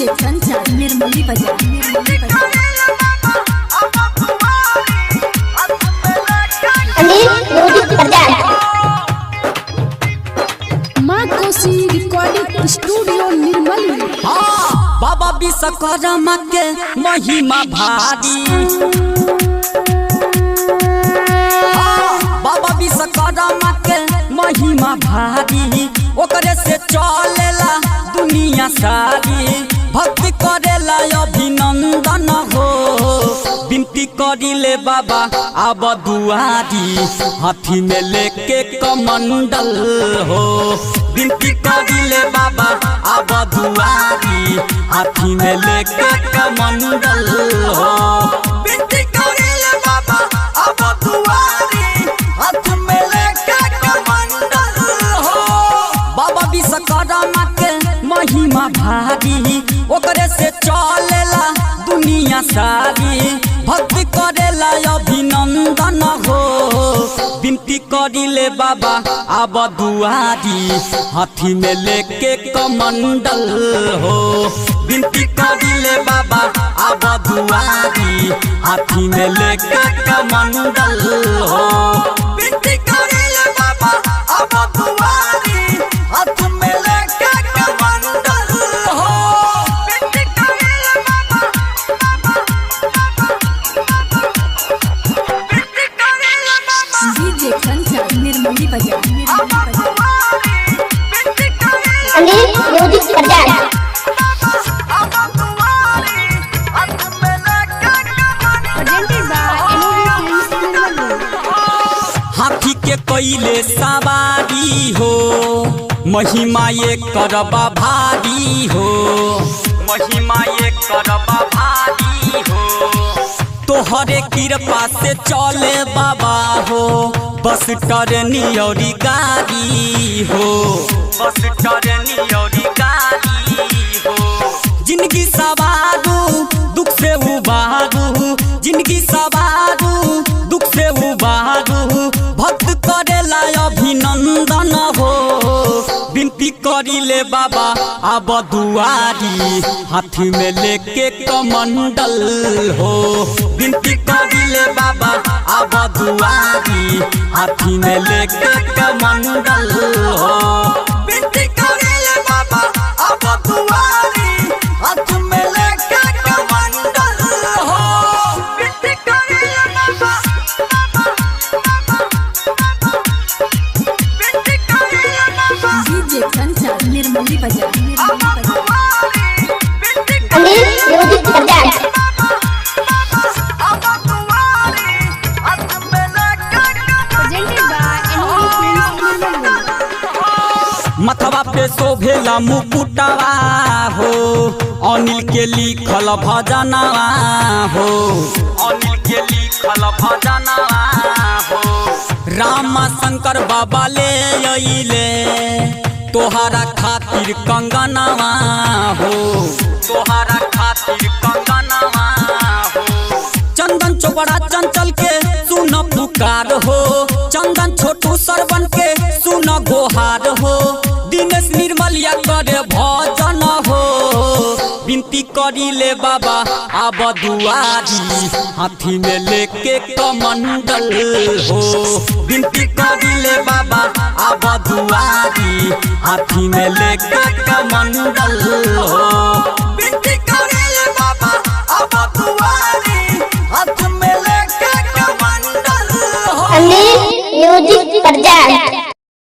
DJ Kanchan Nirmali बाजार माँ कोसी recording studio Nirmali. बाबा विश्वकर्मा के महिमा भारी, बाबा विश्वकर्मा के महिमा भारी, ओकरे से चलेला दुनिया सारी। भक्ति करेला अभिनंदन हो, विनती करिले बाबा अब दुआरी, हाथी में लेके कमंडल हो। विनती करिले बाबा अब दुआरी, हाथी में लेके कमंडल हो। विनती करिले बाबा अब दुआरी, हाथ में लेके कमंडल हो। बाबा विश्वकर्मा के महिमा भारी, ओकरे से चलेला दुनिया सारी। भक्ति करेला अभिनंदन हो, विनती करिले बाबा अब दुआरी, हाथी में लेके कमंडल हो। विनती करिले बाबा अब दुआरी, हाथी में लेके कमंडल हो। विनती करिले बाबा अब दुआरी, हाथ में लेके कमंडल हो। विनती करिले बाबा, विनती करिले बाबा, डीजे कंचन निर्मली बाजार हाथी के कोइले सवारी हो, महिमा ये करबा भारी हो, महिमा ये करबा भारी हो। तोहरे कृपा से चले बाबा हो, बस टरनी और गाड़ी हो, बस टरनी और गाड़ी हो। जिंदगी सवारू दुख से उबारू, जिंदगी सवारू दुख से उबारू। भक्त करेला अभिनंदन हो, विनती करिले बाबा अब दुआरी, हाथी में लेके कमंडल हो। विनती करिले बाबा अब दुआरी, हाथी में लेके कमंडल हो। विनती करिले बाबा अब दुआरी, हाथ में लेके कमंडल हो। विनती करिले बाबा, विनती करिले बाबा, डीजे कंचन निर्मली बाजार मथवा पे शोभेला मुकुटवा हो, अनिल के लिखल भजनवा हो, अनिल के लिखल भजनवा हो। राम शंकर बाबा ले अइले तोहरा खातिर कंगनवा हो, तोहरा खातिर कंगनवा हो। चंदन चोपड़ा चंचल के सुन पुकार हो, चंदन छोटू सरवन के सुन गोहार हो। दिनेश निर्मलिया करे भजन हो, विनती करिले बाबा अब दुआरी, हाथी में लेके कमंडल हो। विनती करिले बाबा अब दुआरी, हाथी में लेके कमंडल हो।